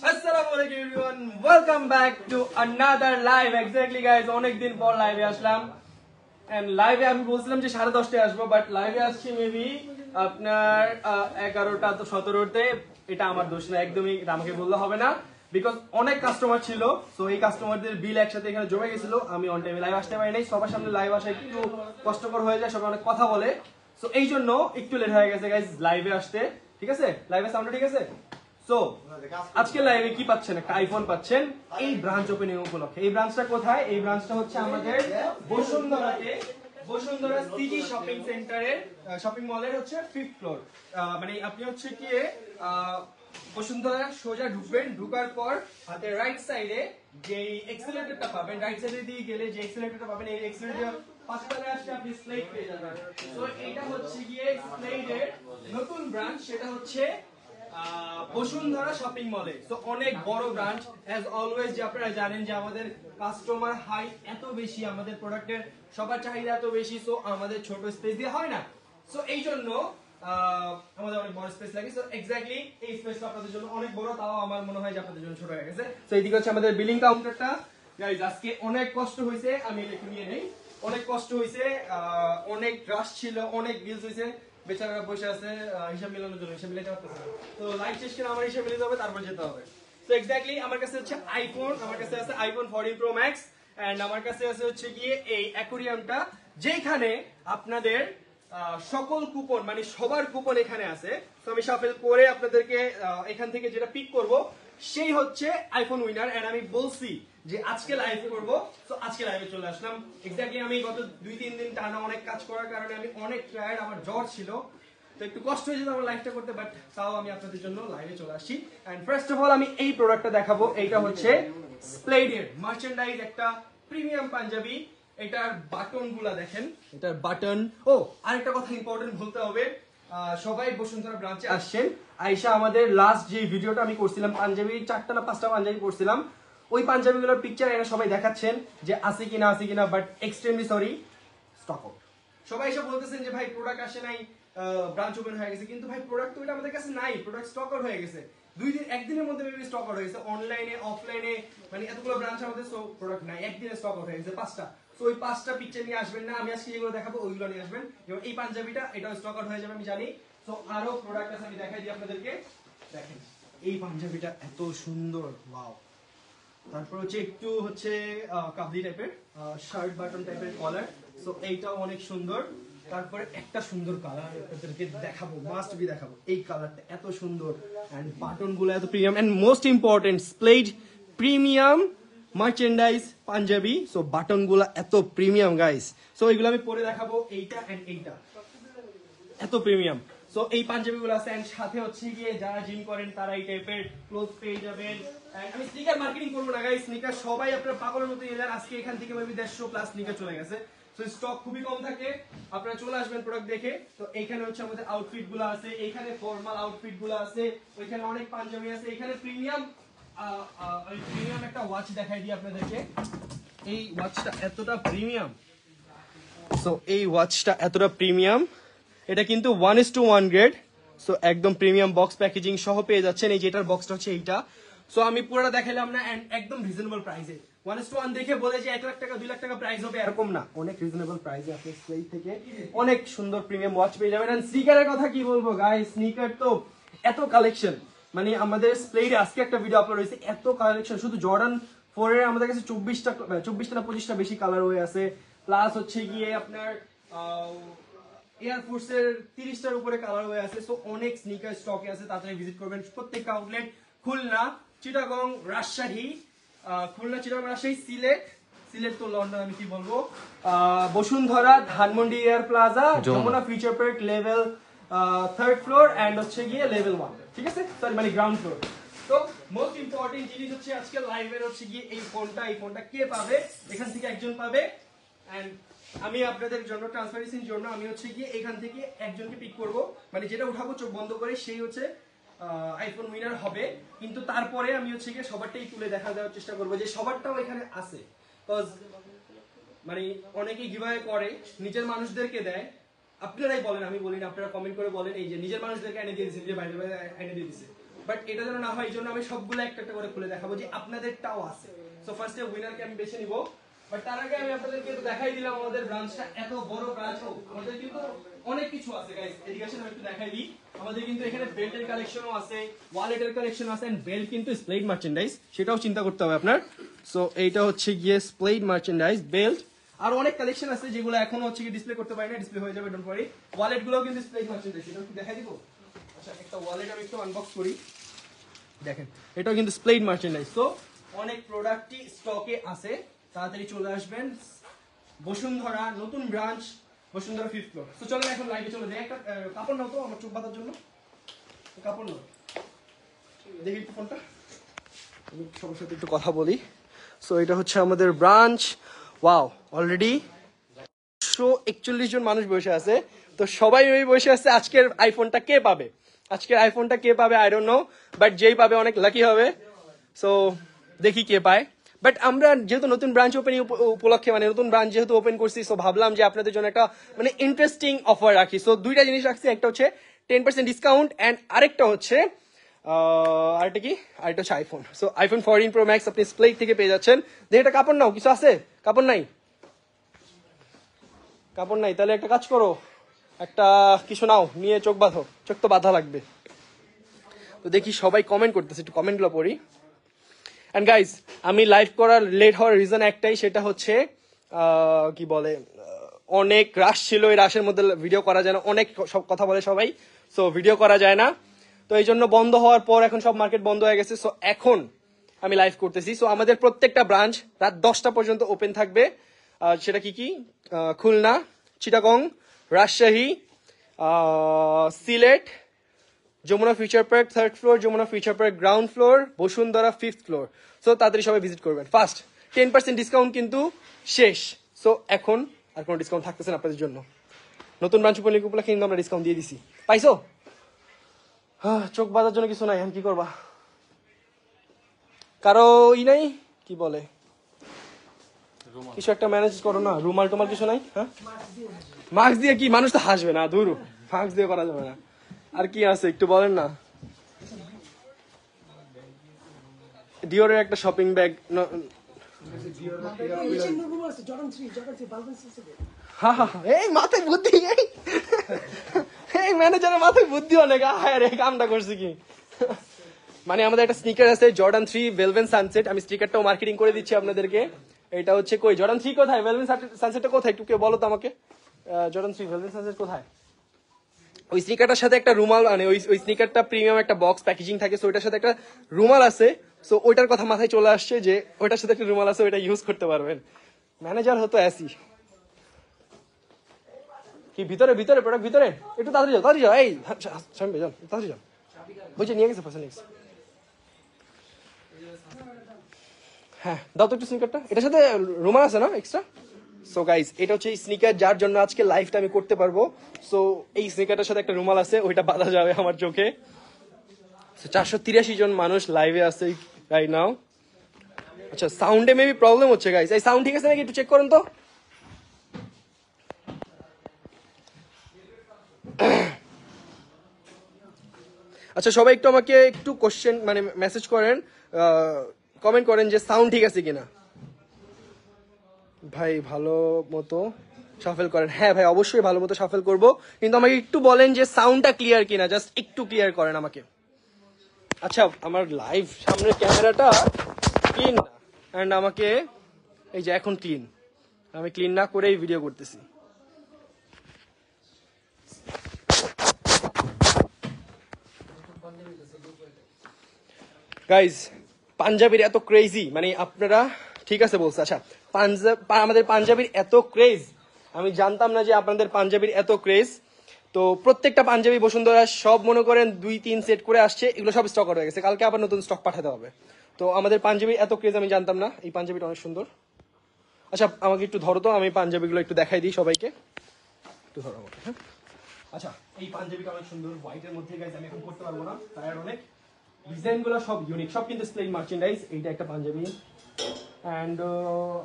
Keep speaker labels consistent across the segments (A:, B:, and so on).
A: আসসালামু আলাইকুম everyone, welcome back to another live. Exactly guys, অনেক দিন পর লাইভে আসলাম। এন্ড লাইভে আমি বলছিলাম যে 10:30টায় আসবো, বাট লাইভে আসছি মেবি আপনার 11টা তো 17তে। এটা আমার দোষ না, একদমই এটা আমাকে বললে হবে না, বিকজ অনেক কাস্টমার ছিল। সো এই কাস্টমারদের বিল একসাথে এখানে জমে গেছিল, আমি অন টাইমে লাইভ আসতে পারি নাই। সবার সামনে লাইভ আসা একটু কষ্টকর হয়ে যায়, সবাই অনেক কথা বলে, সো এই জন্য একটু লেট হয়ে গেছে গাইস লাইভে আসতে। ঠিক আছে, লাইভে সাউন্ড ঠিক আছে। সো আজকে লাইভে কি পাচ্ছেন, একটা আইফোন পাচ্ছেন এই ব্রাঞ্চ ওপেনিং উপলক্ষে। এই ব্রাঞ্চটা কোথায়? এই ব্রাঞ্চটা হচ্ছে আমাদের বসুন্ধরাতে, বসুন্ধরা সিটি শপিং সেন্টারের শপিং মলের হচ্ছে 5th ফ্লোর। মানে আপনি হচ্ছে কি বসুন্ধরা সোজা ঢুকবেন, ঢুকার পর হাতের রাইট সাইডে যে এক্সেলেটরটা পাবেন, রাইট সাইডে দিয়ে গেলে যে এক্সেলেটরটা পাবেন, এই এক্সেলেটর পাঁচতলায় আসলে আপনি স্লাইড পেয়ে যাবেন। তো এটা হচ্ছে গিয়ে স্লাইডের নতুন ব্রাঞ্চ, সেটা হচ্ছে বসুন্ধরা শপিং মলে। তো অনেক বড় ব্রাঞ্চ, অ্যাজ অলওয়েজ যে আপনারা জানেন যে আমাদের কাস্টমার হাই এত বেশি, আমাদের প্রোডাক্টের সবার চাহিদা এত বেশি, সো আমাদের ছোট স্পেস দিয়ে হয় না। সো এই জন্য আমাদের অনেক বড় স্পেস লাগে। সো এক্স্যাক্টলি এই স্পেসটা আপনাদের জন্য অনেক বড়, তাও আমার মনে হয় যে আপনাদের জন্য ছোট হয়ে গেছে। সো এইদিকে হচ্ছে আমাদের বিলিং কাউন্টারটা। গাইস আজকে অনেক কষ্ট হয়েছে, আমি এটা নিয়ে নেই, অনেক কষ্ট হয়েছে, অনেক রাশ ছিল, অনেক বিলস হয়েছে। বেচারারা বসে আছে হিসাব মিলানোর জন্য, হিসাব মিলাতে পারতেছে না। তো লাইভ শেষ করে আমার হিসাব মিলাতে হবে, তারপর যেতে হবে। তো এক্স্যাক্টলি আমার কাছে হচ্ছে আইফোন, আমার কাছে আছে আইফোন 14 প্রো ম্যাক্স, এন্ড আমার কাছে আছে হচ্ছে গিয়ে এই অ্যাকোরিয়ামটা, যেখানে আপনাদের সকল কুপন, মানে সবার কুপন এখানে আছে। তো আমি শাফেল করে আপনাদেরকে এখান থেকে যেটা পিক করব সেই হচ্ছে আইফোন উইনার। এন্ড আমি বলছি যে আজকে লাইভ করব, তো আজকে লাইভে চলে আসলাম। এক্স্যাক্টলি আমি গত 2-3 দিন টানা অনেক কাজ করার কারণে আমি অনেক টায়ার্ড, আমার জ্বর ছিল, তো একটু কষ্ট হয়ে যেত আমার লাইভটা করতে, বাট তাও আমি আপনাদের জন্য লাইভে চলে আসি। এন্ড ফার্স্ট অফ অল আমি এই প্রোডাক্টটা দেখাবো। এইটা হচ্ছে স্প্লেডের মার্চেন্ডাইজ, একটা প্রিমিয়াম পাঞ্জাবি। এটার বাটন গুলা দেখেন, এটার বাটন। ও আরেকটা কথা ইম্পর্টেন্ট বলতে হবে, সবাই বসুন্ধরা ব্রাঞ্চে আসছেন। আয়শা আমাদের লাস্ট যে ভিডিওটা আমি করছিলাম, পাঞ্জাবি 4টা না 5টা পাঞ্জাবি করছিলাম, ওই পাঞ্জাবিগুলোর পিকচার এরা সবাই দেখাচ্ছেন যে আছে কিনা আছে কিনা, but extremely sorry, stock out. সবাই এসে বলতেছেন যে ভাই প্রোডাক্ট আসে নাই, ব্রাঞ্চ ওপেন হয়ে গেছে, কিন্তু ভাই প্রোডাক্ট তো এটা আমাদের কাছে নাই, প্রোডাক্ট স্টক আউট হয়ে গেছে। 2 দিন, একদিনের মধ্যে মেবি স্টক আউট হয়ে গেছে, অনলাইনে অফলাইনে, মানে এতগুলো ব্রাঞ্চ আমাদের, সো প্রোডাক্ট নাই, একদিনে স্টক আউট হয়ে গেছে 5টা। সো ওই 5টা পিকচার নিয়ে আসবেন না, আমি আজকে যেগুলো দেখাবো ওইগুলো নিয়ে আসবেন। যেমন এই পাঞ্জাবিটা, এটাও স্টক আউট হয়ে যাবে আমি জানি। সো আরো প্রোডাক্ট আছে, আমি দেখাই দিই আপনাদেরকে। দেখেন এই পাঞ্জাবিটা এত সুন্দর, ওয়াও। তারপর হচ্ছে একটু হচ্ছে কাবলি টাইপের শার্ট বাটন টাইপের কলার, সো এইটাও অনেক সুন্দর। তারপরে একটা সুন্দর কালার আপনাদেরকে দেখাবো, মাস্ট বি দেখাবো, এই কালারটা এত সুন্দর, এন্ড বাটন গুলো এত premium, and most important Splade premium merchandise Punjabi. So button গুলো এত প্রিমিয়াম গাইস, সো এইগুলো আমি পরে দেখাবো। এইটা এন্ড এইটা এত প্রিমিয়াম। সো এই পাঞ্জাবিগুলো আছে, এন্ড সাথে হচ্ছে গিয়ে যারা জিম করেন তারা এই টাইপের ক্লোথ পেয়ে যাবেন। আমি স্নিকার মার্কেটিং করবো না গাইস, স্নিকার সবাই আপনারা পাগলের মতো নিয়ে যান। আজকে এখান থেকে মেবি 150 প্লাস স্নিকার চলে গেছে। সো স্টক খুবই কম থাকে, আপনারা চলে আসবেন প্রোডাক্ট দেখে। তো এইখানে হচ্ছে আমাদের আউটফিট গুলো আছে, এইখানে ফর্মাল আউটফিট গুলো আছে, ওইখানে অনেক পাঞ্জাবি আছে, এখানে প্রিমিয়াম প্রিমিয়াম একটা ওয়াচ দেখাই দিই আপনাদেরকে। এই ওয়াচটা এতটা প্রিমিয়াম, সো এই ওয়াচটা এতটা প্রিমিয়াম, এটা কিন্তু 1:1 গ্রেড। সো একদম প্রিমিয়াম বক্স প্যাকেজিং সহ পেয়ে যাচ্ছেন। এই যেটার বক্সটা হচ্ছে এইটা। সো আমি পুরোটা দেখাইলাম না, এন্ড একদম রিজনেবল প্রাইসে। 1:1 দেখে বলে যে 1 লাখ টাকা 2 লাখ টাকা প্রাইস হবে, এরকম না, অনেক রিজনেবল প্রাইসে আপনি স্লেই থেকে অনেক সুন্দর প্রিমিয়াম ওয়াচ পেয়ে যাবেন। এন্ড স্নিকারের কথা কি বলবো গাইস, স্নিকার তো এত কালেকশন, মানে আমাদের স্প্লেডে আজকে একটা ভিডিও আপলোড হয়েছে, এত কালেকশন। শুধু জর্ডান 4 এর আমাদের কাছে 24টা না 25টা বেশি কালার হয়ে আছে, প্লাস হচ্ছে গিয়ে আপনার এয়ারফোর্সের 30টার উপরে কালার হয়ে আছে। সো অনেক স্নিকার স্টকে আছে, তাড়াতাড়ি ভিজিট করবেন। প্রত্যেকটা আউটলেট খুলনা, চিটাগং, রাজশাহী, খুলনা, চিটাগং, রাজশাহী, সিলেট তো লন্ডন, আমি কি বলবো, Bashundhara, Dhanmondi air plaza, Jamuna future park level 3rd floor, and হচ্ছে গিয়ে লেভেল 1, ঠিক আছে, সরি মানে গ্রাউন্ড ফ্লোর। তো মোস্ট ইম্পর্টেন্ট জিনিস হচ্ছে আজকে লাইভের হচ্ছে গিয়ে এই ফোনটা কে পাবে, এখান থেকে একজন পাবে। এন্ড আমি আপনাদের জন্য ট্রান্সপারেন্সির জন্য আমি হচ্ছে গিয়ে এখান থেকে একজনকে পিক করব, মানে যেটা উঠাবো চোখ বন্ধ করে সেই হচ্ছে আইফোন উইনার হবে। কিন্তু তারপরে আমি হচ্ছে গিয়ে সবারটাই তুলে দেখা দেওয়ার চেষ্টা করবো যে সবারটাও এখানে আছে। মানে অনেকেই গিভঅ্যাওয়ে করে, নিজের মানুষদেরকে দেয়। আপনারাই বলেন, আমি বলি না, আপনারা কমেন্ট করে বলেন এই যে নিজের মানুষদেরকে এনে দিয়ে দিচ্ছে, নিজের বাইরে এনে দিয়ে দিচ্ছে। বাট এটা যেন না হয় এই জন্য আমি সবগুলো একটা একটা করে খুলে দেখাবো যে আপনাদেরটাও আছে। সো ফার্স্টে উইনারকে আমি বেছে নিব, বাট তার আগে আমি আপনাদেরকে একটু দেখাই দিলাম আমাদের ব্রাঞ্চটা এত বড় ব্রাঞ্চ। আমাদের কিন্তু অনেক কিছু আছে গাইস, এদিকে আসেন আমি একটু দেখাই দিই। আমাদের কিন্তু এখানে বেল্টের কালেকশনও আছে, ওয়ালেটের কালেকশন আছে, এন্ড বেল্ট কিন্তু স্প্লেড মার্চেন্ডাইজ, সেটাও চিন্তা করতে হবে আপনার। সো এইটা হচ্ছে গিয়ে স্প্লেড মার্চেন্ডাইজ বেল্ট, আর অনেক কালেকশন আছে যেগুলো এখনো হচ্ছে কি ডিসপ্লে করতে পারি না, ডিসপ্লে হয়ে যাবে, ডোন্ট ওয়ারি। ওয়ালেট গুলোও কিন্তু স্প্লেড মার্চেন্ডাইজ, সেটাও কি দেখাই দিব। আচ্ছা একটা ওয়ালেট আমি একটু আনবক্স করি, দেখেন এটাও কিন্তু স্প্লেড মার্চেন্ডাইজ। তো অনেক প্রোডাক্টই স্টকে আছে, তাড়াতাড়ি চলে আসবেন। বসুন্ধরা নতুন ব্রাঞ্চ, বসুন্ধরা 5th ফ্লোর। তো চলেন এখন লাইভে চলে যাই। একটা কাপড় নাও তো আমার চোখ বাঁধার জন্য, কাপড় নাও, দেখি একটু ফোনটা, আমি সবার সাথে একটু কথা বলি। সো এটা হচ্ছে আমাদের ব্রাঞ্চ। ওয়াও, অলরেডি 141 জন মানুষ বসে আছে। তো সবাই ওই বসে আছে আজকের আইফোনটা কে পাবে, আজকের আইফোনটা কে পাবে আই ডোন্ট নো, বাট যেই পাবে অনেক লাকি হবে। সো দেখি কে পায়। বাট আমরা যেহেতু নতুন ব্রাঞ্চ ওপেনিং উপলক্ষে, মানে নতুন ব্রাঞ্চ যেহেতু ওপেন করছি, সো ভাবলাম যে আপনাদের জন্য একটা মানে ইন্টারেস্টিং অফার রাখি। সো দুইটা জিনিস রাখছি, একটা হচ্ছে 10% ডিসকাউন্ট, অ্যান্ড আরেকটা হচ্ছে আরেকটা কি, আরেকটা হচ্ছে iPhone. So iPhone 14 pro max আপনি স্প্লেক থেকে পেয়ে যাচ্ছেন। দেখি এটা কাপড় নাও, কিছু আছে? কাপড় নাই, কাপড় নাই, তাহলে একটা কাজ করো, একটা কিছু নাও, নিয়ে চোখ বাঁধো, চোখ তো বাঁধা লাগবে। তো দেখি সবাই কমেন্ট করতেছে, একটু কমেন্টগুলো পড়ি। অ্যান্ড গাইজ, আমি লাইভ করার লেট হওয়ার রিজন একটাই, সেটা হচ্ছে কি বলে, অনেক রাশ ছিল, এই রাশের মধ্যে ভিডিও করা যায় না, অনেক সব কথা বলে সবাই, সো ভিডিও করা যায় না। তো এই জন্য বন্ধ হওয়ার পর এখন সব মার্কেট বন্ধ হয়ে গেছে, সো এখন আমি লাইভ করতেছি। সো আমাদের প্রত্যেকটা ব্রাঞ্চ রাত 10টা পর্যন্ত ওপেন থাকবে। সেটা কি কি, Khulna, Chittagong, Rajshahi, Sylhet, Jamuna future park 3rd floor, Jamuna future park ground floor, Bashundhara 5th floor. So তাড়াতাড়ি সবাই ভিজিট করবেন। ফার্স্ট 10% ডিসকাউন্ট কিন্তু শেষ, সো এখন আর কোনো ডিসকাউন্ট থাকতেছে না আপনাদের জন্য। নতুন ব্রাঞ্চ ওপেনিং উপলক্ষে কিন্তু আমরা ডিসকাউন্ট দিয়ে দিছি, পাইছো? চোখ বাঁধার জন্য কিছু নাই, এখন কি করবা? কারো ই নাই, কি বলে, কিছু একটা ম্যানেজ করো না, রুমাল টুমাল কিছু নাই? হ্যাঁ, মাস্ক দিয়ে কি, মানুষ তো হাসবে না, দূর, মাস্ক দিয়ে করা যাবে না। আর কি আছে একটু বলেন না। ডিওরের একটা শপিং ব্যাগ, এই মাথায় বুদ্ধি, এই ম্যানেজারের মাথায় বুদ্ধি অনেক, আরে কামটা করছি কি। মানে আমাদের একটা স্নিকার আছে জর্ডান 3 ভেলভেন সানসেট, আমি স্নিকারটাও মার্কেটিং করে দিচ্ছি আপনাদেরকে। এটা হচ্ছে কই, জর্ডান 3 কোথায়, ভেলভেন সানসেটটা কোথায়, একটু কেউ বলো তো আমাকে। জর্ডান 3 ভেলভেন সানসেট কোথায়? ওই স্নিকারটার সাথে একটা রুমাল, মানে ওই স্নিকারটা প্রিমিয়াম একটা বক্স প্যাকেজিং থাকে, সো ওইটার সাথে একটা রুমাল আছে। সো ওইটার কথা মাথায় চলে আসছে যে ওইটার সাথে একটা রুমাল আছে, ওইটা ইউজ করতে পারবেন। ম্যানেজার হতো অ্যাসি। কি ভিতরে, ভিতরে প্রোডাক্ট ভিতরে, একটু তাড়াতাড়ি যাও, তাড়াতাড়ি যাও, এই সামনে যাও, তাড়াতাড়ি যাও, বলছে নিয়ে গেছে পয়সা, নিয়ে গেছে। হ্যাঁ দাও তো একটু স্নিকারটা, এটার সাথে রুমাল আছে না এক্সট্রা। সো গাইজ, এটা হচ্ছে স্নিকার যার জন্য আজকে লাইভটা আমি করতে পারবো। সো এই স্নিকারটার সাথে একটা রুমাল আছে, ওইটা বাঁধা যাবে আমার চোখে। 483 জন মানুষ লাইভে আছে রাইট নাও। আচ্ছা সাউন্ডে মেবি প্রবলেম হচ্ছে গাইজ, এই সাউন্ড ঠিক আছে নাকি একটু চেক করেন তো। আচ্ছা সবাই একটু আমাকে একটু কোশ্চেন মানে মেসেজ করেন, কমেন্ট করেন যে সাউন্ড ঠিক আছে কিনা। ভাই ভালো মতো শাফেল করেন, হ্যাঁ ভাই অবশ্যই ভালো মতো শাফেল করব, কিন্তু আমাকে একটু বলেন যে সাউন্ডটা ক্লিয়ার কিনা, জাস্ট একটু ক্লিয়ার করেন আমাকে। আচ্ছা আমার লাইভ সামনের ক্যামেরাটা ক্লিন না, অ্যান্ড আমাকে এই যে এখন ক্লিন, আমি ক্লিন না করেই ভিডিও করতেছি। গাইজ পাঞ্জাবির এত ক্রেজি, মানে আপনারা ঠিক আছে বলছে। আচ্ছা আমাদের পাঞ্জাবির এত ক্রেজ, আমি জানতাম না যে আপনাদের পাঞ্জাবির এত ক্রেজ। তো প্রত্যেকটা পাঞ্জাবি বসুন্ধরা সব মনে করেন 2-3 সেট করে আসছে, এগুলো সব স্টক হয়ে গেছে, কালকে আবার নতুন স্টক পাঠাতে হবে। তো আমাদের পাঞ্জাবির এত ক্রেজ আমি জানতাম না। এই পাঞ্জাবিটা অনেক সুন্দর। আচ্ছা আমাকে একটু ধরো তো, আমি পাঞ্জাবিগুলো একটু দেখাই দিই সবাইকে, একটু ধরো আমাকে। হ্যাঁ আচ্ছা এই পাঞ্জাবিটা অনেক সুন্দর, হোয়াইটের মধ্যে গাইজ, আমি এখন করতে পারবো না, তাই অনেক ডিজাইন গুলো সব ইউনিক, সব কিন্তু স্প্লেন মার্চেন্ডাইজ। এইটা একটা পাঞ্জাবি, অ্যান্ড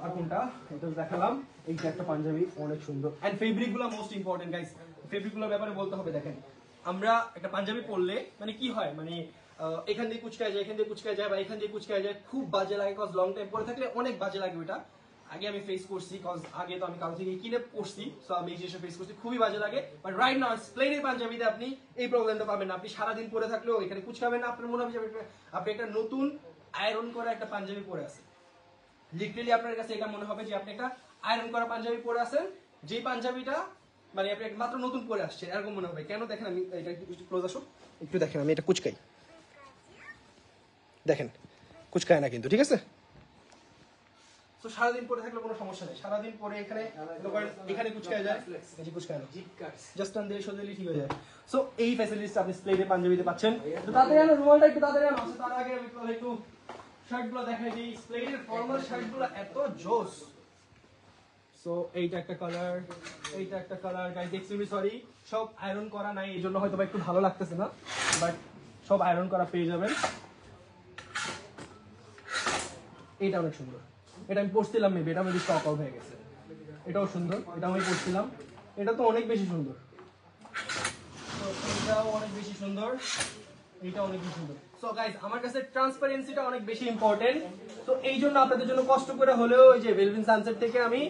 A: আর কোনটা এটা দেখালাম, এইটা একটা পাঞ্জাবি অনেক সুন্দর। অ্যান্ড ফেব্রিক গুলো মোস্ট ইম্পর্টেন্ট গাইজ, ফেব্রিক গুলোর ব্যাপারে বলতে হবে। দেখেন আমরা একটা পাঞ্জাবি পরলে মানে কি হয়, মানে এখান দিয়ে কুচকায় যায়, এখান দিয়ে কুচকায় যায়, বা এখান দিয়ে কুচকায় যায়, খুব বাজে লাগে। কজ লং টাইম পরে থাকলে অনেক বাজে লাগে ওইটা। আগে আমি ফেস করছি, কজ আগে তো আমি কারো থেকে কিনে পড়ছি, সো আমি এই জিনিসটা ফেস করছি, খুবই বাজে লাগে। বাট রাইট নাও প্লেনের পাঞ্জাবিতে আপনি এই প্রবলেমটা পাবেন না। আপনি সারাদিন পরে থাকলেও এখানে কুচকাবেন না, আপনার মনে হবে যে আপনি একটা নতুন আয়রন করা একটা পাঞ্জাবি পরে আছেন। লিটারেলি আপনার কাছে এটা মনে হবে যে আপনি একটা আয়রন করা পাঞ্জাবি পরে আছেন, যে পাঞ্জাবিটা মানে আপনি মাত্র নতুন পরে আসছেন, এরকম মনে হবে। কেন দেখেন, আমি এটা একটু ক্লোজ আসো, একটু দেখেন, আমি এটা কুচকাই, দেখেন কুচকায় না কিন্তু, ঠিক আছে? তো সারাদিন পরে থাকলে কোনো সমস্যা নেই। সারাদিন পরে এখানে কুচকায় যায়, এই যে কুচকায় না, জাস্ট টান দিয়ে সজলি ঠিক হয়ে যায়। সো এই ফ্যাসিলিটিস আপনি স্প্লেডে পাঞ্জাবিতে পাচ্ছেন। তো তাড়াতাড়ি আনো রুমালটা, একটু তাড়াতাড়ি আনো। তার আগে আমি একটু শার্টগুলো দেখাই দিই। স্প্লেডের ফর্মাল শার্টগুলো এত জোস। সো এইটা একটা কালার, এইটা একটা কালার। গাইস এক্সট্রিমলি সরি, সব আয়রন করা নাই, এই জন্য হয়তো একটু ভালো লাগতেছে না, বাট সব আয়রন করা পেয়ে যাবেন। এটা অনেক সুন্দর, এটা আমি পড়ছিলাম, মেবি এটা মেবি স্টক আউট হয়ে গেছে। এটাও সুন্দর, এটা আমি পড়ছিলাম, এটা তো অনেক বেশি সুন্দর। তো এটাও অনেক বেশি সুন্দর, এটা অনেক বেশি সুন্দর। সো গাইস আমার কাছে ট্রান্সপারেন্সিটা অনেক বেশি ইম্পর্টেন্ট। তো এই জন্য আপনাদের জন্য কষ্ট করে হলেও ওই যে ভেলভিন সানসেট থেকে আমি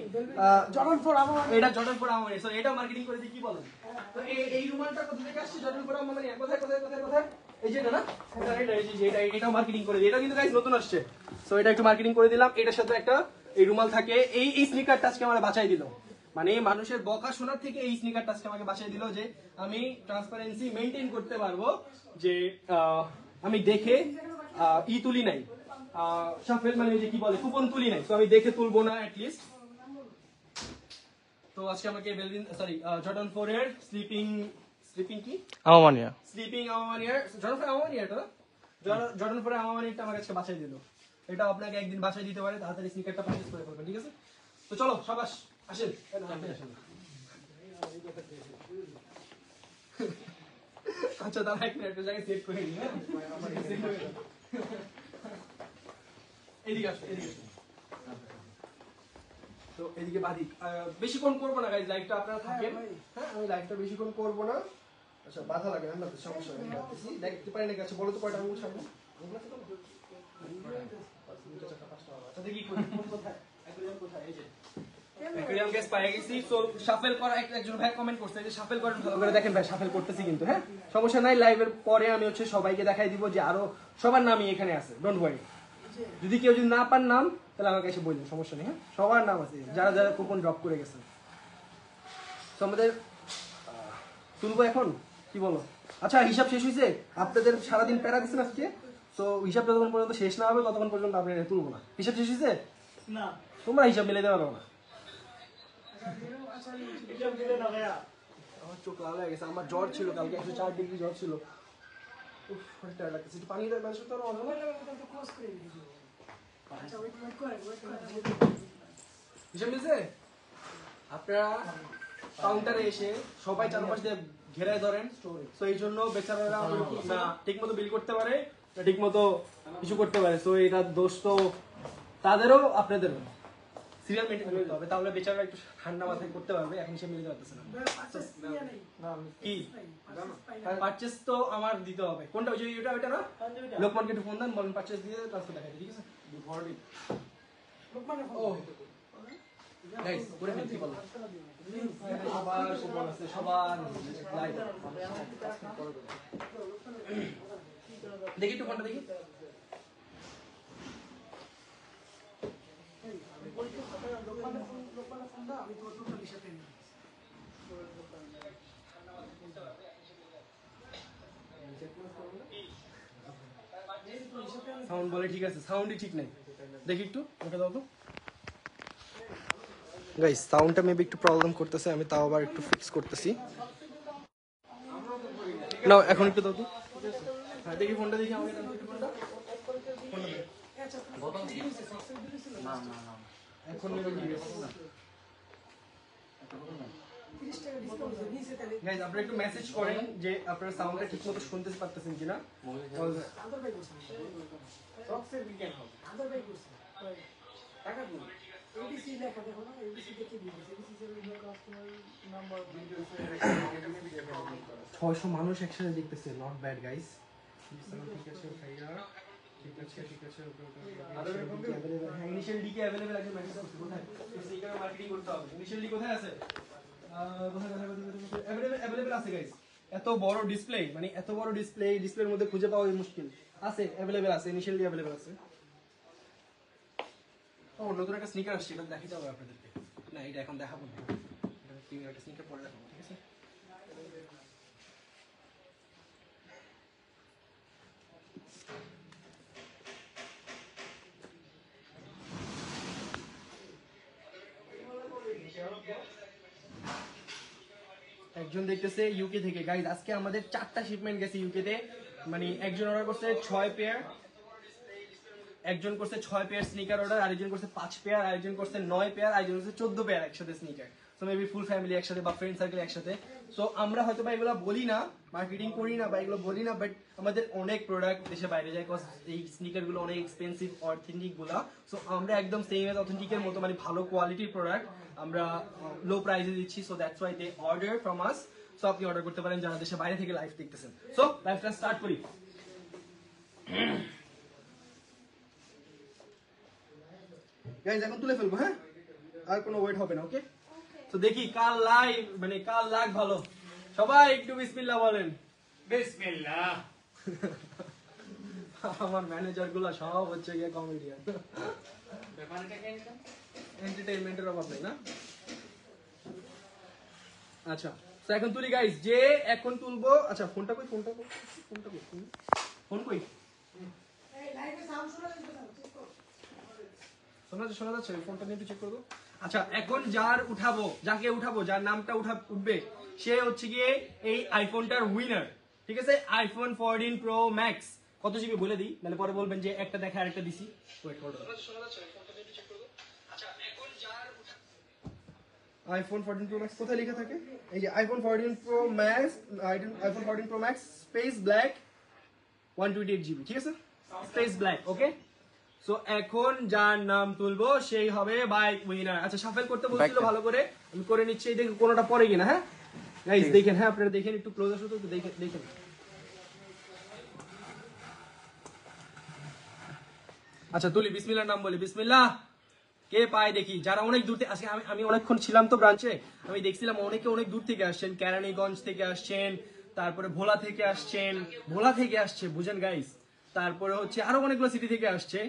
A: জর্ডন 4 আমার, এটা জর্ডন 4 আমার, সো এটা মার্কেটিং করে দিই, কি বলেন? তো এই রুমালটা কোথা থেকে আসছে? জর্ডন 4 আমার, মানে কোথায় কোথায় কোথায় কোথায়, এই যে এটা না, এটা এই যে এটাও মার্কেটিং করে দিই। এটা কিন্তু গাইস নতুন আসছে, সো এটা একটু মার্কেটিং করে দিলাম। এটার সাথে একটা এই রুমাল থাকে। এই স্নিকারটা আজকে আমার বাঁচাই দিল, মানে মানুষের বকা শোনার থেকে এই স্নিকারটা আজকে আমাকে বাঁচাই দিল, যে আমি ট্রান্সপারেন্সি মেইনটেইন করতে পারবো, যে আমি দেখে তুলি নাই, শাফেল মানে যে কি বলে কুপন তুলি নাই, তো আমি দেখে তুলবো না অ্যাটলিস্ট। তো আজকে আমাকে বেলভিন সরি জর্ডন 4 এর স্লিপিং কি আমামানিয়া, স্লিপিং আমামানিয়া, জর্ডন 4 আমামানিয়া, এটা জর্ডন 4 আমামানিয়াটা আমার কাছে বাঁচাই দিল। এটা আপনাকে একদিন বাঁচাই দিতে পারে, তাড়াতাড়ি স্নিকারটা পারচেজ করে ফেলবেন, ঠিক আছে? তো চলো সাবাস, আসেন আসেন। আচ্ছা দাঁড়া, একটা জায়গায় সেট করে নিই। হ্যাঁ এদিকে আসো, এদিকে আসো। তো এদিকে বাদি বেশিক্ষণ করবো না গাইজ, লাইভটা আপনারা থাকেন। হ্যাঁ আমি লাইভটা বেশিক্ষণ করবো না। আচ্ছা বাধা লাগে না, সমস্যা নেই, দেখতে পারি না। আচ্ছা বলো তো কয়টা আঙুল ছাড়বো? আচ্ছা দেখি কোথায় অ্যাকুয়ারিয়াম, কোথায়? এই যে অ্যাকুয়ারিয়াম গ্যাস পাই গেছি। সো শাফেল করা, একজন ভাই কমেন্ট করছে যে শাফেল করেন, ভালো করে দেখেন ভাই, শাফেল করতেছি কিন্তু। হ্যাঁ সমস্যা নাই, লাইভের পরে আমি সবাইকে দেখাই দিব যে আরো সবার নামই এখানে আছে, ডোন্ট ওয়ারি। যদি কেউ না পান নাম, তাহলে আমাকে এসে বললেন, সমস্যা নেই। হ্যাঁ সবার নাম আছে, যারা যারা কুপন ড্রপ করে গেছেন। তো আমাদের তুলবো এখন, কি বলো? আচ্ছা হিসাব শেষ হয়েছে? আপনাদের সারাদিন প্যারা দিচ্ছেন আজকে, তো হিসাব যতক্ষণ পর্যন্ত শেষ না হবে ততক্ষণ পর্যন্ত আপনি তুলবো না। হিসাব শেষ হয়েছে? না তোমরা হিসাব মিলে দেওয়া না। আমার চোখ লাল হয়ে গেছে, আমার জ্বর ছিল কালকে, 104 ডিগ্রি জ্বর ছিল। একটু পানি মানুষের তো হিসাব মিলছে? আপনারা কাউন্টারে এসে সবাই চারপাশ দিয়ে ঘেরায় ধরেন, তো এই জন্য বেচারারা না ঠিক মতো বিল করতে পারে, না ঠিক মতো কিছু করতে পারে। তো এটা দোষ তো তাদেরও আপনাদেরও, সিরিয়াল মেনটেন করতে হবে, তাহলে বেচারারা একটু ঠান্ডা মাথায় করতে পারবে। এখন সে মিলতে পারতেছে না। কি পারচেজ তো আমার দিতে হবে। কোনটা? ওই যে ওইটা না, লোকমানকে একটু ফোন দেন, বলেন পারচেজ দিয়ে ট্রান্সফার দেখাই, ঠিক আছে? ও গাইস করে ফেলছি, বলো সবার কুপন আছে, সবার লাইভ দেখি একটু ফোনটা দেখি। সাউন্ড বলে ঠিক আছে, সাউন্ডই ঠিক নাই, দেখি একটু ওটা দাও তো গাইস। সাউন্ডটা মেবি একটু প্রবলেম করতেছে, আমি তাও আবার একটু ফিক্স করতেছি। নাও এখন একটু দাও তো। হ্যাঁ দেখি ফোনটা দেখি, আমাকে দাও একটু ফোনটা। না না না এখন মেবি ঠিক আছে। গাইস আপনারা একটু মেসেজ করেন যে আপনারা সাউন্ডটা ঠিকমতো শুনতে পারতেছেন কিনা। ছয়শো মানুষ একসাথে দেখতেছে, নট ব্যাড গাইস, ঠিক আছে ভাইয়া ঠিক আছে হ্যাঁ ইনিশিয়াল ডি কে अवेलेबल আছে ম্যানেজ করতে কোথায় স্নিকার মার্কেটিং করতে হবে ইনিশিয়াল ডি কোথায় আছে अवेलेबल আছে গাইস এত বড় ডিসপ্লে মানে এত বড় ডিসপ্লের মধ্যে খুঁজে পাওয়া মুশকিল আছে अवेलेबल আছে ইনিশিয়াল ডি अवेलेबल আছে ও নতুন একটা স্নিকার আসছে এটা দেখাতে হবে আপনাদেরকে না এটা এখন দেখাবো না এটা প্রিমিয়াম একটা স্নিকার পরে দেখাবো ঠিক আছে একজন দেখতেছে ইউকে থেকে গাইস আজকে আমাদের 4টা শিপমেন্ট গেছে ইউকে তে মানে একজন অর্ডার করছে 6 পেয়ার একজন করছে 6 পেয়ার স্নিকার অর্ডার আরেকজন করছে 5 পেয়ার আরেকজন করছে 9 পেয়ার আরেকজন করছে 14 পেয়ার একসাথে sneaker so maybe full family একসাথে বা ফ্রেন্ড সার্কেল একসাথে সো আমরা হয়তো বা এগুলো বলি না মার্কেটিং করি না বা এগুলো বলি না বাট আমাদের অনেক প্রোডাক্ট দেশে বাইরে যায় কজ এই স্নিকার গুলো অনেক এক্সপেন্সিভ অথেন্টিক গুলা সো আমরা একদম সেম এজ অথেন্টিকের মতো মানে ভালো কোয়ালিটির প্রোডাক্ট আমরা লো প্রাইসে দিচ্ছি so that's why they order from us so আপনি অর্ডার করতে পারেন যারা দেশে বাইরে থেকে লাইভ দেখতেছেন সো লাইভটা স্টার্ট করি গাইস এখন তুলে ফেলবো হ্যাঁ আর কোনো ওয়েট হবে না ওকে তো দেখি কাল লাইভ মানে কাল লাগ ভালো সবাই একটু বিসমিল্লাহ বলেন
B: বিসমিল্লাহ
A: আমার ম্যানেজার গুলো সব হচ্ছে গিয়ে কমেডিয়ান
B: ব্যাপারটা কি এটা
A: এন্টারটেইনমেন্টের অভাব নেই না আচ্ছা তো এখন তুলি গাইস যে এখন তুলবো আচ্ছা ফোনটা কই ফোন কই এই লাইভে সাউন্ড শোনা যাচ্ছে ফোনটা নিয়ে একটু চেক করবো আচ্ছা এখন যাকে উঠাবো যার নামটা উঠবে সে হচ্ছে গিয়ে এই আইফোনটার উইনার ঠিক আছে আইফোন 14 প্রো ম্যাক্স কত জিবি বলে দিই নাহলে পরে বলবেন যে একটা দেখা আরেকটা দিছি ওয়েট করো আইফোন 14 প্রো ম্যাক্স কোথায় লেখা থাকে এই যে iPhone 14 pro max iPhone 14 pro max space black 128 GB ঠিক আছে স্পেস ব্ল্যাক ওকে সো এখন যার নাম তুলবো সেই হবে বাইক উইনার আচ্ছা শাফেল করতে বলছিল ভালো করে আমি করে নিচ্ছি এই দেখুন কোনটা পড়ে কিনা হ্যাঁ গাইস দেখেন হ্যাঁ আপনারা দেখেন একটু ক্লোজ আসো তো দেখেন আচ্ছা তুলি বিসমিল্লাহর নাম বলি বিসমিল্লাহ কে পায় দেখি যারা অনেক দূর থেকে আজকে আমি অনেকক্ষণ ছিলাম তো ব্রাঞ্চে আমি দেখছিলাম অনেকে অনেক দূর থেকে আসছেন কেরানীগঞ্জ থেকে আসছেন তারপরে ভোলা থেকে আসছে বুঝেন গাইস তারপরে হচ্ছে আরো অনেকগুলো সিটি থেকে আসছে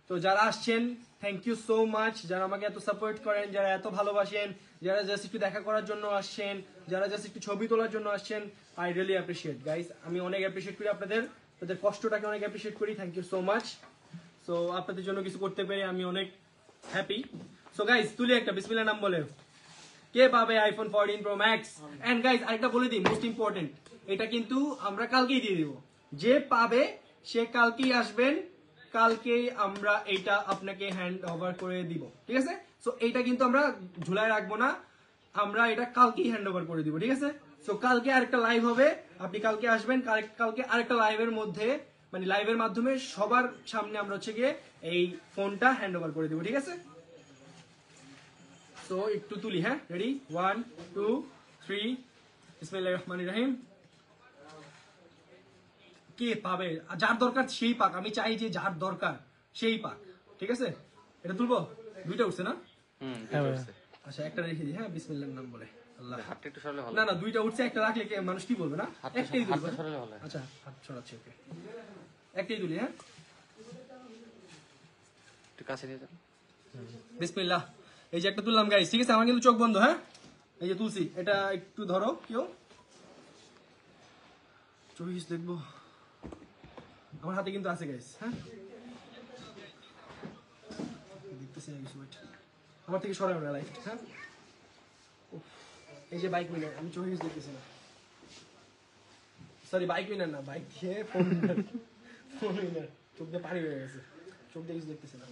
A: তো যারা আসছেন থ্যাংক ইউ সো মাচ যারা আমাকে এত সাপোর্ট করেন যারা এত ভালোবাসেন যারা জাস্ট একটু দেখা করার জন্য আসছেন যারা জাস্ট একটু ছবি তোলার জন্য আসছেন আই রিয়েলি অ্যাপ্রিশিয়েট গাইস আমি অনেক অ্যাপ্রিশিয়েট করি আপনাদের কষ্টটাকে অনেক অ্যাপ্রিশিয়েট করি thank you so much so আপনাদের জন্য কিছু করতে পেরে আমি অনেক হ্যাপি সো গাইস তুলি একটা বিসমিল্লাহ নাম বলে কে পাবে iPhone 14 pro max and guys আরেকটা বলে দিই মোস্ট ইম্পর্টেন্ট এটা কিন্তু আমরা কালকেই দিয়ে দিব যে পাবে সে কালকেই আসবেন কালকেই আমরা এটা আপনাকে হ্যান্ড ওভার করে দিব ঠিক আছে সো এইটা কিন্তু আমরা ঝুলায় রাখবো না আমরা এটা কালকেই হ্যান্ড ওভার করে দিব ঠিক আছে সো কালকে আরেকটা লাইভ হবে আপনি কালকে আসবেন কালকে আরেকটা লাইভের মধ্যে মানে লাইভের মাধ্যমে সবার সামনে আমরা হচ্ছে গিয়ে এই ফোনটা হ্যান্ড ওভার করে দিব ঠিক আছে সো একটু তুলি হ্যাঁ রেডি 1 2 3 বিসমিল্লাহির রহমানির রহিম কে পাবে যার দরকার সেই পাক আমি চাই যে যার দরকার সেই পাক ঠিক আছে এটা তুলবো দুইটা উঠছে না আচ্ছা একটা রেখে দিই হ্যাঁ বিসমিল্লাহর নাম বলে আল্লাহ হাতটা একটু সরালে ভালো না দুইটা উঠছে একটা রাখলে মানুষ কি বলবে না একটাই তুলবো আচ্ছা হাত ছড়াচ্ছি ওকে একটাই তুলি হ্যাঁ একটু কাছে নিয়ে যান বিসমিল্লাহ এই যে একটা তুললাম গাইস ঠিক আছে আমার কিন্তু চোখ বন্ধ হ্যাঁ এই যে তুলছি এটা একটু ধরো কেউ চোখ দেখবো আমার হাতে কিন্তু আছে গাইস হ্যাঁ দেখতেছি না কিছু আমার থেকে সরাও না লাইট হ্যাঁ এই যে বাইক উইনার আমি চোখ দেখতেছি না সরি বাইক উইনার না বাইক দিয়ে ফোন উইনার চোখ দিয়ে পানি হয়ে গেছে চোখ দিয়ে কিছু দেখতেছি না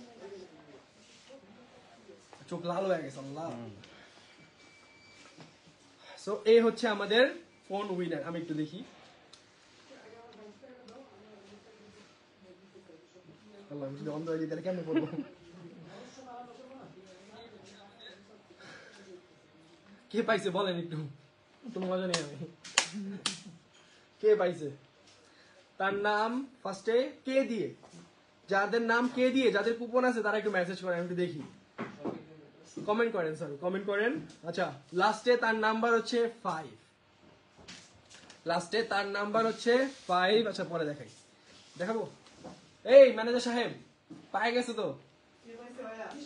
A: চোখ লাল হয়ে গেছে আল্লাহ সো এই হচ্ছে আমাদের ফোন উইনার আমি একটু দেখি আল্লাহ যদি অন্ধ হয়ে যায় তাহলে কেমনে করবো কে পাইছে বলেন একটু কোনো মজা নেই আমি কে পাইছে তার নাম ফার্স্টে কে দিয়ে, যাদের নাম কে দিয়ে যাদের কুপন আছে তারা একটু মেসেজ করেন, আমি একটু দেখি, কমেন্ট করেন, সরি কমেন্ট করেন। আচ্ছা লাস্টে তার নাম্বার হচ্ছে 5, লাস্টে তার নাম্বার হচ্ছে 5। আচ্ছা পরে দেখাই, দেখাবো। এই ম্যানেজার সাহেব পায়ে গেছে তো,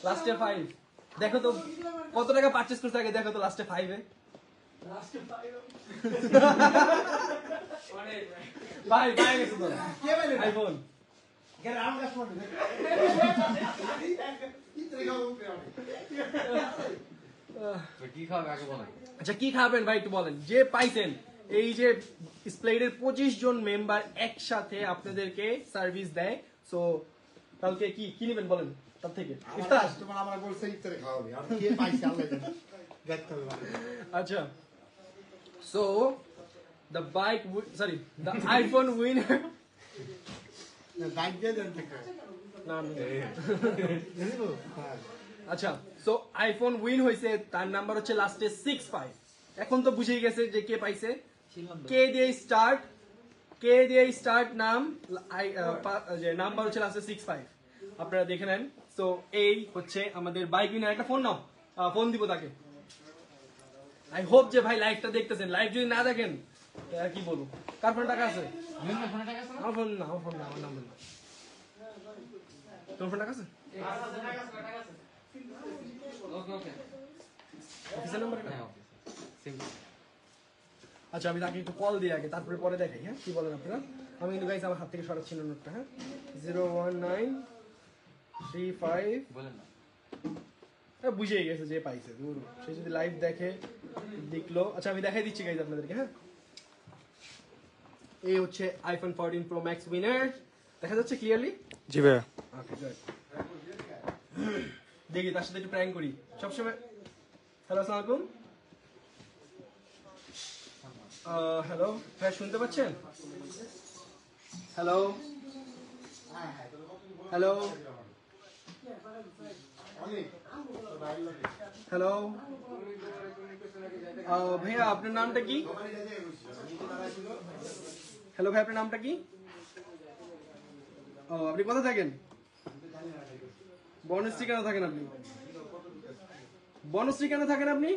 A: লাস্টে 5। দেখো তো কত টাকা পারচেজ করতে আগে, দেখো তো লাস্টে 5 এ ভাই পায়ে গেছে তো আইফোন। আচ্ছা কি খাবেন ভাই একটু বলেন, যে পাইছেন এই যে স্প্লেডের 25 জন মেম্বার একসাথে আপনাদেরকে সার্ভিস দেয়, সো কালকে কি কি নেবেন বলেন তার থেকে ইফতার।
C: আমরা বলছে ইফতারে খাওয়াবে আর কে পাইছে আল্লাহ জানে, দেখতে হবে।
A: আচ্ছা so the bike sorry the iPhone winner
C: bike দিয়ে দেন থেকে
A: না আচ্ছা সো আইফোন উইন হয়েছে, তার নাম্বার হচ্ছে লাস্টে 65। এখন তো বুঝেই গেছে যে কে পাইছে, কে দিয়ে স্টার্ট নাম, যে নাম্বার হচ্ছে লাস্টে 65, আপনারা দেখে নেন। সো এই হচ্ছে আমাদের বাইক উইনার। একটা ফোন নাও, ফোন দিব তাকে। আই হোপ যে ভাই লাইভটা দেখতেছেন, লাইভ যদি না দেখেন কি বলবো। কার ফোন টাকা আছে? আমার ফোন না, আমার ফোন না, আমার নাম্বার না। তোর ফোন টাকা আছে? অফিসের নাম্বার এটা? আচ্ছা আমি তাকে একটু কল দিয়ে আগে, তারপরে পরে দেখাই। হ্যাঁ কি বলেন আপনারা? আমি কিন্তু গাইস আমার হাত থেকে সরাচ্ছি না নোটটা। হ্যাঁ 01935 বলেন না, বুঝেই গেছে যে পাইছে, সে যদি লাইভ দেখে দেখলো। আচ্ছা আমি দেখাই দিচ্ছি গাইজ আপনাদেরকে। হ্যাঁ এই হচ্ছে আইফোন 14 প্রো ম্যাক্স উইনার, দেখা যাচ্ছে ক্লিয়ারলি?
D: জি ভাইয়া।
A: Okay good. দেখি তার সাথে একটু প্র্যাঙ্ক করি সবসময়। হ্যালো আসসালামু আলাইকুম। হ্যালো ভাই শুনতে পাচ্ছেন? হ্যালো হ্যালো হ্যালো ভাইয়া আপনার নামটা কি? হ্যালো ভাই আপনার নামটা কি? ও আপনি কোথায় থাকেন? বনশ্রী কেন থাকেন আপনি? বনশ্রী কেন থাকেন আপনি?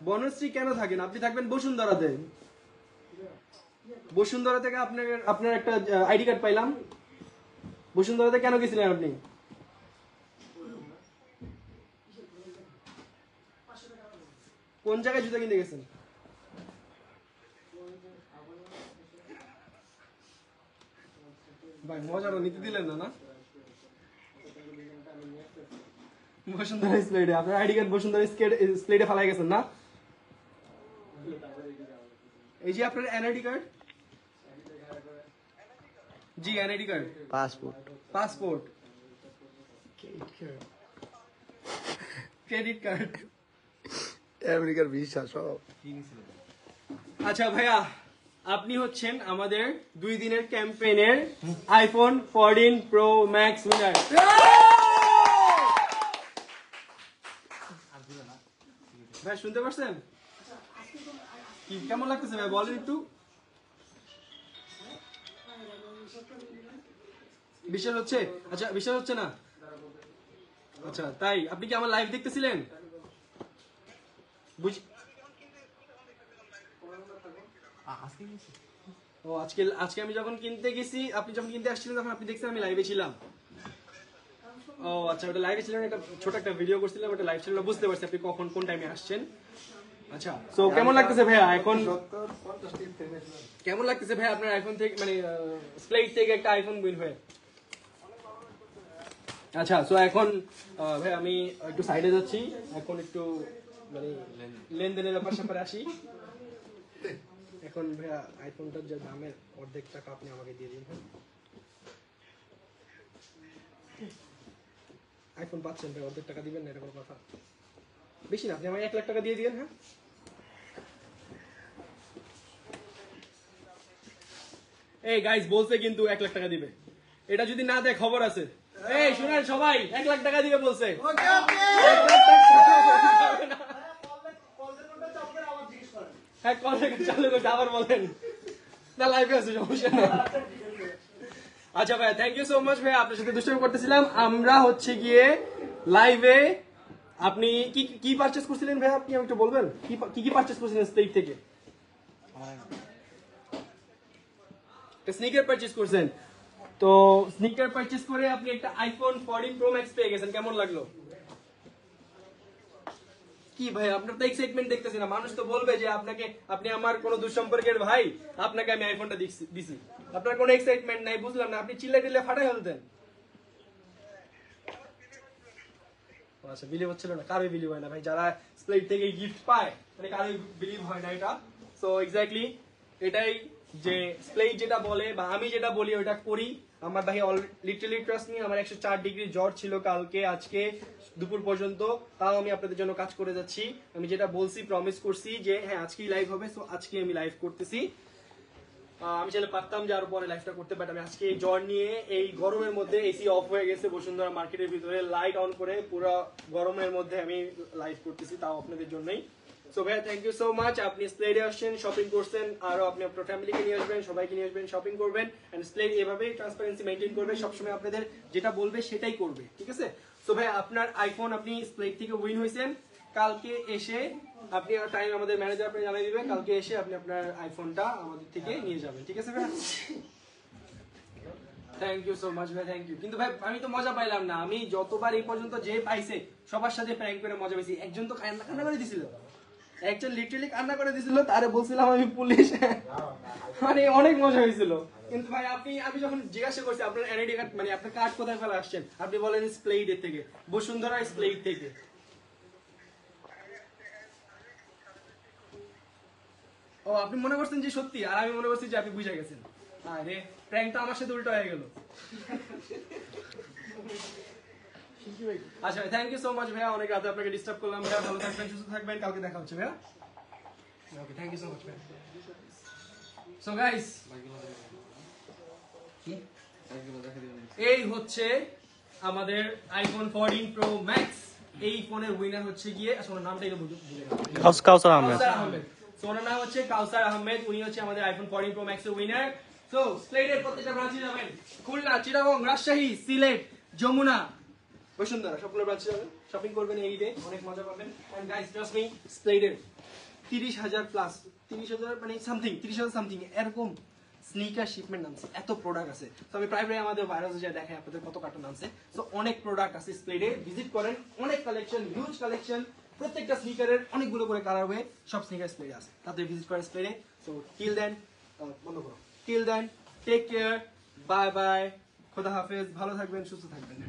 A: বনশ্রী কেন থাকেন? আপনি থাকবেন বসুন্ধরাতে। বসুন্ধরা থেকে আপনার একটা আইডি কার্ড পাইলাম। বসুন্ধরাতে কেন গেছিলেন আপনি? কোন জায়গায় জুতা কিনতে গেছেন? ভাই মজাটা নিতে দিলেন না না? বসুন্ধরা স্প্লেডে আপনার আইডি কার্ড বসুন্ধরা স্প্লেডে ফালাই গেছেন না? এই যে আপনার এনআইডি কার্ড। জি NID card, passport, credit card,
D: আমেরিকার ভিসা সব।
A: আচ্ছা ভাইয়া আপনি হচ্ছেন আমাদের 2 দিনের ক্যাম্পেইনের আইফোন 14 প্রো ম্যাক্স উইনার। ভাই শুনতে পাচ্ছেন? কি কেমন লাগতেছে ভাই বলেন একটু। বিশ্বাস হচ্ছে? আচ্ছা বিশ্বাস হচ্ছে না? আচ্ছা তাই আপনি কি আমার লাইভ দেখতেছিলেন? ও আজকে আমি যখন কিনতে গেছি, আপনি যখন কিনতে আসছিলেন তখন আপনি দেখছেন আমি লাইভে ছিলাম। ও আচ্ছা ওটা লাইভে ছিলেন, একটা ছোট একটা ভিডিও করছিলাম, ওটা লাইভ ছিল, বুঝতে পারছি আপনি কখন কোন টাইমে আসছেন। আচ্ছা সো কেমন লাগতেছে ভাইয়া এখন? কেমন লাগতেছে ভাই আপনার আইফোন থেকে মানে স্প্লেড থেকে একটা আইফোন উইন হয়ে? আচ্ছা সো এখন ভাই আমি একটু সাইডে যাচ্ছি, এখন একটু মানে লেনদেনের ব্যাপার স্যাপারে আসি। এখন ভাইয়া আইফোনটার যে দামের অর্ধেক টাকা আপনি আমাকে দিয়ে দিন। আইফোন পাচ্ছেন ভাই, অর্ধেক টাকা দিবেন না, এটা কোনো কথা? বেশি না, আপনি আমাকে 1 লাখ টাকা দিয়ে দিবেন। হ্যাঁ এই গাইস বলছে কিন্তু 1 লাখ টাকা দিবে, এটা যদি না দেয় খবর আছে। এই শুনেন সবাই 1 লাখ টাকা দিবে বলছে। হ্যাঁ কল চালু করতে আবার বলেন না লাইভে আছে সমস্যা নেই আচ্ছা ভাই থ্যাংক ইউ সো মাচ ভাই আপনার সাথে দুষ্টামি করতেছিলাম আমরা হচ্ছে গিয়ে লাইভে আপনি কি কি পারচেজ করছিলেন ভাই আপনি একটু বলবেন কি কি পারচেজ করছিলেন স্টেট থেকে স্নিকার পারচেজ করছেন তো স্নিকার পারচেজ করে আপনি একটা আইফোন 14 প্রো ম্যাক্স পেয়ে গেছেন কেমন লাগলো কি ভাই আপনার তো এক্সাইটমেন্ট দেখতেছি না মানুষ তো বলবে যে আপনাকে আপনি আমার কোনো দুঃসম্পর্কের ভাই আপনাকে আমি আইফোনটা দিছি আপনার কোনো এক্সাইটমেন্ট নাই বুঝলাম না আপনি চিল্লা টিল্লা ফাটাই ফেলতেন আচ্ছা বিলিভ হচ্ছিল না কারোই বিলিভ হয় না ভাই যারা স্প্লেট থেকে গিফট পায় মানে কারোই বিলিভ হয় না এটা সো এক্স্যাক্টলি এটাই যে স্প্লেট যেটা বলে বা আমি যেটা বলি ওটা করি আমার ভাই লিটারালি ট্রাস্ট মি আমার 104 ডিগ্রি জ্বর ছিল কালকে আজকে দুপুর পর্যন্ত তাও আমি আপনাদের জন্য কাজ করে যাচ্ছি আমি যেটা বলছি প্রমিস করছি যে হ্যাঁ আজকেই লাইভ হবে সো আজকে আমি লাইভ করতেছি আমি চাইলে পারতাম যে আরো পরে লাইভটা করতে বাট আমি আজকে এই জ্বর নিয়ে এই গরমের মধ্যে এসি অফ হয়ে গেছে বসুন্ধরা মার্কেটের ভিতরে লাইট অন করে পুরো গরমের মধ্যে আমি লাইভ করতেছি তাও আপনাদের জন্যই সো ভাই থ্যাংক ইউ সো মাচ আপনি স্প্লেডে আসছেন শপিং করছেন আরো আপনি আপনার ফ্যামিলিকে নিয়ে আসবেন সবাইকে নিয়ে আসবেন শপিং করবেন এন্ড স্প্লেড এভাবেই ট্রান্সপারেন্সি মেইনটেইন করবে সবসময় আপনাদের যেটা বলবে সেটাই করবে ঠিক আছে সো ভাই আপনার আইফোন আপনি স্প্লেড থেকে উইন হয়েছেন কালকে এসে আপনি টাইম আমাদের ম্যানেজার আপনি জানিয়ে দিবেন কালকে এসে আপনি আপনার আইফোনটা আমাদের থেকে নিয়ে যাবেন ঠিক আছে ভাই থ্যাংক ইউ সো মাচ ভাই থ্যাংক ইউ কিন্তু ভাই আমি তো মজা পাইলাম না আমি যতবার এই পর্যন্ত যে পাইছে সবার সাথে প্র্যাঙ্ক করে মজা পেয়েছি একজন তো কান্না করে দিছিল একজন লিটারালি কান্না করে দিছিল তারে বলছিলাম আমি পুলিশ মানে অনেক মজা হয়েছিল কিন্তু ভাই আমি যখন জিজ্ঞাসা করছি আপনার এনআইডি কার্ড মানে আপনার কার্ড কোথায় ফেলে আসছেন আপনি বলেন স্প্লেড থেকে বসুন্ধরা স্প্লেড থেকে ও আপনি মনে করছেন যে সত্যি আর আমি মনে করছি যে আপনি বুঝে গেছেন আরে প্র্যাঙ্কটা আমার সাথে উল্টো হয়ে গেল আচ্ছা থ্যাংক ইউ সো মাচ ভাইয়া অনেক রাতে আপনাকে ডিস্টার্ব করলাম ভাইয়া ভালো থাকবেন সুস্থ থাকবেন কালকে দেখা হচ্ছে ভাইয়া okay thank you so much ভাইয়া সো গাইস এই হচ্ছে আমাদের আইফোন 14 প্রো ম্যাক্স এই ফোনের উইনার হচ্ছে গিয়ে আসলে নামটা একটু ভুলে গেলাম
D: কাউসার আহমেদ
A: সো ওনার নাম হচ্ছে কাউসার আহমেদ উনি হচ্ছে আমাদের আইফোন 14 প্রো ম্যাক্স এর উইনার সো স্প্লেডের প্রত্যেকটা ব্রাঞ্চে যাবেন খুলনা চিটাগং রাজশাহী সিলেট যমুনা বসুন্ধরা সবগুলো ব্রাঞ্চে যাবেন শপিং করবেন এই ঈদে অনেক মজা পাবেন এন্ড গাইস ট্রাস্ট মি স্প্লেডের 30,000 প্লাস 30,000 মানে সামথিং 30,000 সামথিং এরকম স্নিকার শিপমেন্ট নামছে এত প্রোডাক্ট আছে তো আমি প্রাইভেট আমাদের ভাইরাসে যা দেখাই আপনাদের কত কার্টুন নামছে সো অনেক প্রোডাক্ট আছে স্প্লেডে ভিজিট করেন অনেক কালেকশন হিউজ কালেকশন প্রত্যেকটা স্নিকারের অনেকগুলো করে কালার হয়ে সব স্নিকার স্প্লেডে আছে তাদের ভিজিট করেন স্প্লেডে সো টিল দেন বন্ধ করো till then take care bye bye খোদা হাফেজ ভালো থাকবেন সুস্থ থাকবেন